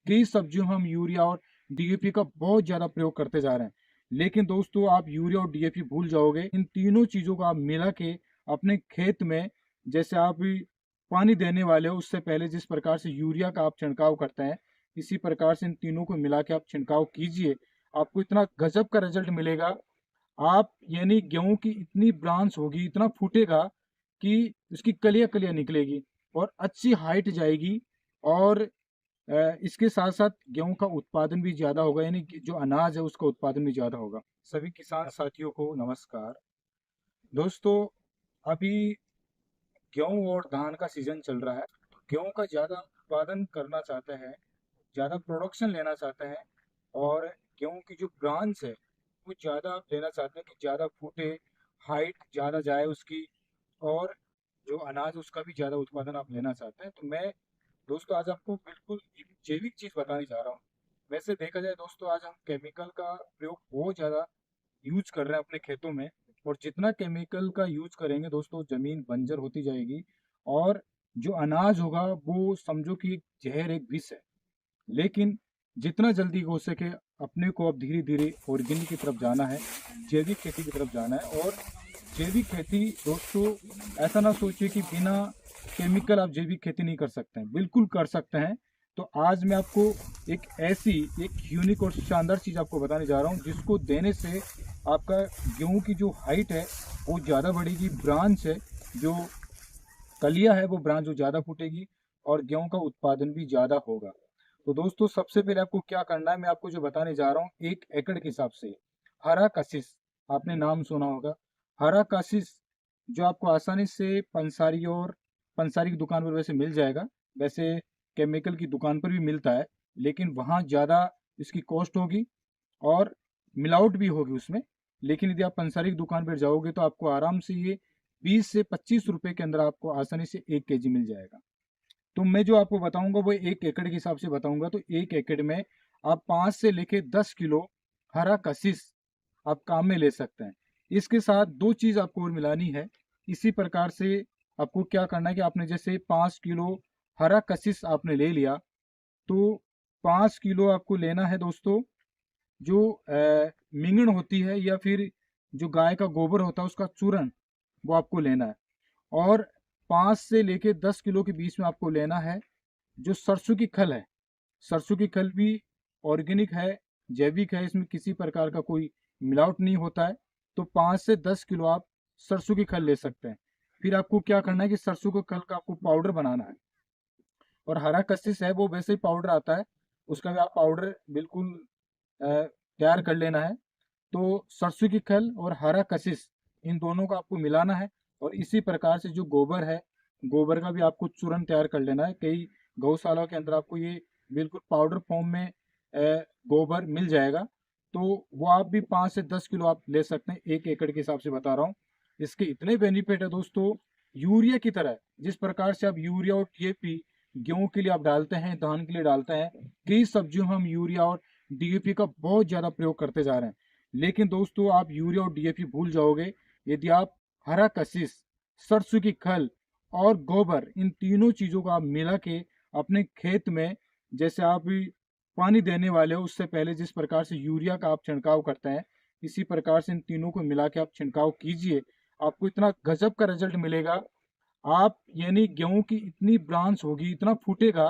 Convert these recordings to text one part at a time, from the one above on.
कई सब्जियों में हम यूरिया और डीएपी का बहुत ज़्यादा प्रयोग करते जा रहे हैं, लेकिन दोस्तों आप यूरिया और डीएपी भूल जाओगे। इन तीनों चीज़ों को आप मिला के अपने खेत में, जैसे आप पानी देने वाले हो उससे पहले जिस प्रकार से यूरिया का आप छिड़काव करते हैं, इसी प्रकार से इन तीनों को मिला के आप छिड़काव कीजिए। आपको इतना गजब का रिजल्ट मिलेगा। आप यानी गेहूं की इतनी ब्रांच होगी, इतना फूटेगा कि उसकी कलियां कलियां निकलेगी और अच्छी हाइट जाएगी। और इसके साथ साथ गेहूं का उत्पादन भी ज़्यादा होगा, यानी कि जो अनाज है उसका उत्पादन भी ज़्यादा होगा। सभी किसान साथियों को नमस्कार। दोस्तों, अभी गेहूं और धान का सीजन चल रहा है। गेहूं का ज़्यादा उत्पादन करना चाहते हैं, ज़्यादा प्रोडक्शन लेना चाहते हैं और गेहूं की जो ब्रांच है वो ज़्यादा लेना चाहते हैं कि ज़्यादा फूटे, हाइट ज़्यादा जाए उसकी, और जो अनाज उसका भी ज़्यादा उत्पादन आप लेना चाहते हैं। तो मैं दोस्तों आज आपको बिल्कुल एक जैविक चीज़ बताने जा रहा हूँ। वैसे देखा जाए दोस्तों, आज हम केमिकल का प्रयोग बहुत ज़्यादा यूज कर रहे हैं अपने खेतों में, और जितना केमिकल का यूज करेंगे दोस्तों ज़मीन बंजर होती जाएगी और जो अनाज होगा वो समझो कि एक जहर, एक विष है। लेकिन जितना जल्दी हो सके अपने को अब धीरे धीरे ऑर्गेनिक की तरफ जाना है, जैविक खेती की तरफ जाना है। और जैविक खेती दोस्तों, ऐसा ना सोचिए कि बिना केमिकल आप जैविक खेती नहीं कर सकते हैं, बिल्कुल कर सकते हैं। तो आज मैं आपको एक ऐसी एक यूनिक और शानदार चीज़ आपको बताने जा रहा हूँ जिसको देने से आपका गेहूं की जो हाइट है वो ज़्यादा बढ़ेगी, ब्रांच है जो कलिया है वो ब्रांच जो ज़्यादा फूटेगी और गेहूं का उत्पादन भी ज़्यादा होगा। तो दोस्तों सबसे पहले आपको क्या करना है, मैं आपको जो बताने जा रहा हूँ, 1 एकड़ के हिसाब से हरा कशिश, आपने नाम सुना होगा, हरा कशिश, जो आपको आसानी से पंसारी की दुकान पर वैसे मिल जाएगा। वैसे केमिकल की दुकान पर भी मिलता है, लेकिन वहाँ ज़्यादा इसकी कॉस्ट होगी और मिलावट भी होगी उसमें। लेकिन यदि आप पंसारी की दुकान पर जाओगे तो आपको आराम से ये 20 से 25 रुपए के अंदर आपको आसानी से 1 केजी मिल जाएगा। तो मैं जो आपको बताऊंगा वो 1 एकड़ के हिसाब से बताऊंगा। तो 1 एकड़ में आप 5 से लेके 10 किलो हरा कशिश आप काम में ले सकते हैं। इसके साथ दो चीज़ आपको और मिलानी है। इसी प्रकार से आपको क्या करना है कि आपने जैसे 5 किलो हरा कशिश आपने ले लिया, तो 5 किलो आपको लेना है दोस्तों जो मिंगन होती है या फिर जो गाय का गोबर होता है उसका चूर्ण, वो आपको लेना है। और 5 से लेके 10 किलो के बीच में आपको लेना है जो सरसों की खल है। सरसों की खल भी ऑर्गेनिक है, जैविक है, इसमें किसी प्रकार का कोई मिलावट नहीं होता है। तो 5 से 10 किलो आप सरसों की खल ले सकते हैं। फिर आपको क्या करना है कि सरसों के खल का आपको पाउडर बनाना है। और हरा कशिश है वो वैसे ही पाउडर आता है, उसका भी आप पाउडर बिल्कुल तैयार कर लेना है। तो सरसों की खल और हरा कशिश, इन दोनों को आपको मिलाना है। और इसी प्रकार से जो गोबर है, गोबर का भी आपको चूर्ण तैयार कर लेना है। कई गौशालाओं के अंदर आपको ये बिल्कुल पाउडर फॉर्म में गोबर मिल जाएगा। तो वो आप भी 5 से 10 किलो आप ले सकते हैं, 1 एकड़ के हिसाब से बता रहा हूँ। इसके इतने बेनिफिट है दोस्तों, यूरिया की तरह। जिस प्रकार से आप यूरिया और डीएपी गेहूं के लिए आप डालते हैं, धान के लिए डालते हैं, कई सब्जियों में हम यूरिया और डीएपी का बहुत ज़्यादा प्रयोग करते जा रहे हैं, लेकिन दोस्तों आप यूरिया और डीएपी भूल जाओगे यदि आप हरा कशिश, सरसों की खल और गोबर, इन तीनों चीज़ों को आप मिला के अपने खेत में, जैसे आप पानी देने वाले हो उससे पहले जिस प्रकार से यूरिया का आप छिड़काव करते हैं, इसी प्रकार से इन तीनों को मिला के आप छिड़काव कीजिए। आपको इतना गजब का रिजल्ट मिलेगा। आप यानी गेहूं की इतनी ब्रांच होगी, इतना फूटेगा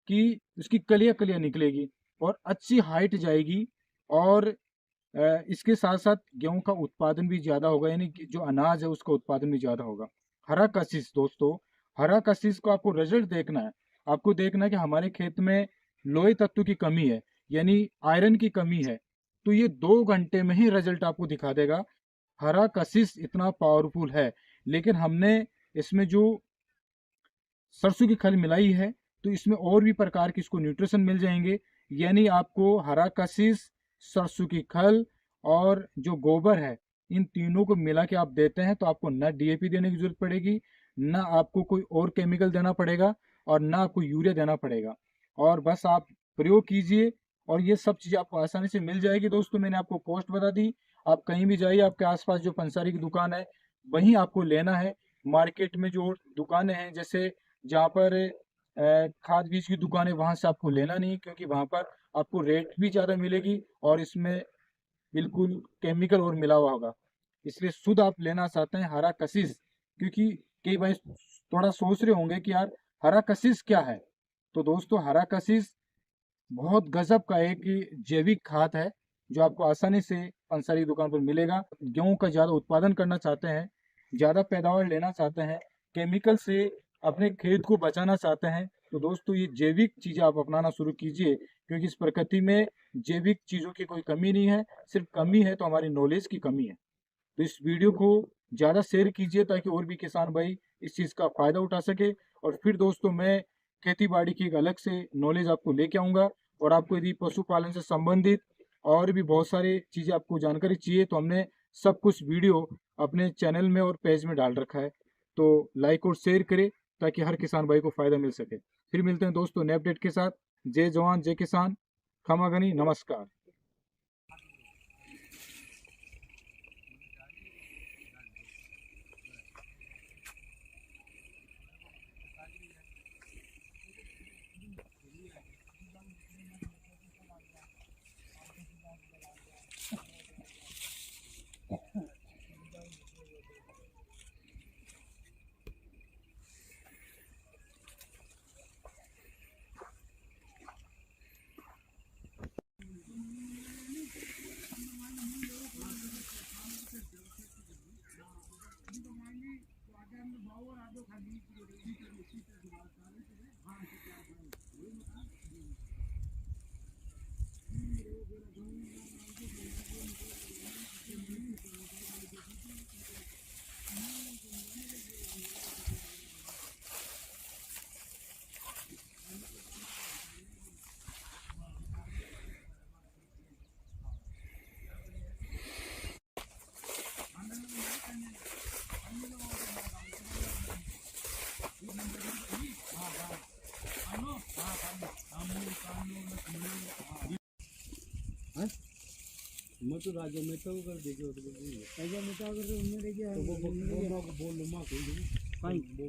कि उसकी कलियां कलियां निकलेगी और अच्छी हाइट जाएगी। और इसके साथ साथ गेहूं का उत्पादन भी ज़्यादा होगा, यानी कि जो अनाज है उसका उत्पादन भी ज़्यादा होगा। हरा कशिश दोस्तों, हरा कशिश को आपको रिजल्ट देखना है। आपको देखना है कि हमारे खेत में लोहे तत्व की कमी है, यानी आयरन की कमी है, तो ये 2 घंटे में ही रिजल्ट आपको दिखा देगा। हरा कशिश इतना पावरफुल है। लेकिन हमने इसमें जो सरसों की खल मिलाई है तो इसमें और भी प्रकार के इसको न्यूट्रिशन मिल जाएंगे। यानी आपको हरा कशिश, सरसों की खल और जो गोबर है, इन तीनों को मिला के आप देते हैं तो आपको ना डीएपी देने की जरूरत पड़ेगी, ना आपको कोई और केमिकल देना पड़ेगा, और ना आपको यूरिया देना पड़ेगा। और बस आप प्रयोग कीजिए और ये सब चीज़ें आपको आसानी से मिल जाएगी। दोस्तों मैंने आपको कॉस्ट बता दी। आप कहीं भी जाइए, आपके आसपास जो पंसारी की दुकान है वहीं आपको लेना है। मार्केट में जो दुकानें हैं, जैसे जहाँ पर खाद बीज की दुकानें वहाँ से आपको लेना नहीं, क्योंकि वहाँ पर आपको रेट भी ज़्यादा मिलेगी और इसमें बिल्कुल केमिकल और मिला हुआ होगा। इसलिए शुद्ध आप लेना चाहते हैं हरा कशिश, क्योंकि कई भाई थोड़ा सोच रहे होंगे कि यार हरा कशिश क्या है। तो दोस्तों हरा कशिश बहुत गजब का एक जैविक खाद है जो आपको आसानी से पंसारी की दुकान पर मिलेगा। गेहूं का ज़्यादा उत्पादन करना चाहते हैं, ज़्यादा पैदावार लेना चाहते हैं, केमिकल से अपने खेत को बचाना चाहते हैं, तो दोस्तों ये जैविक चीज़ें आप अपनाना शुरू कीजिए, क्योंकि इस प्रकृति में जैविक चीज़ों की कोई कमी नहीं है, सिर्फ कमी है तो हमारी नॉलेज की कमी है। तो इस वीडियो को ज़्यादा शेयर कीजिए ताकि और भी किसान भाई इस चीज़ का फ़ायदा उठा सके। और फिर दोस्तों मैं खेती बाड़ी की एक अलग से नॉलेज आपको लेके आऊँगा, और आपको यदि पशुपालन से संबंधित और भी बहुत सारी चीज़ें आपको जानकारी चाहिए तो हमने सब कुछ वीडियो अपने चैनल में और पेज में डाल रखा है। तो लाइक और शेयर करें ताकि हर किसान भाई को फ़ायदा मिल सके। फिर मिलते हैं दोस्तों नए अपडेट के साथ। जय जवान जय किसान, खमागनी, नमस्कार। मैं तो राजा मेहता को कर देखे तो राजा मेहता कर तो उन्होंने देखिए तो वो बोल लो मां कोई नहीं वो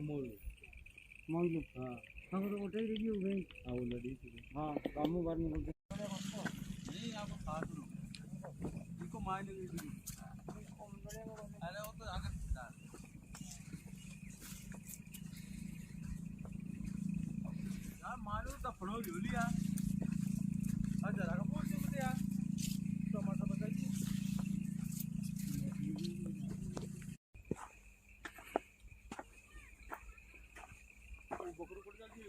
मोल लो हां हम तो उठे देखिए हो गए हां वो लड़ी हां कामों बार में बोलते नहीं आपको खास लो इनको मार ले गई अरे वो तो आगे यार मारो तो फड़ो लिया अच्छा लगा बोल दे यार टमाटर बताइए बकरू पड़ जाती है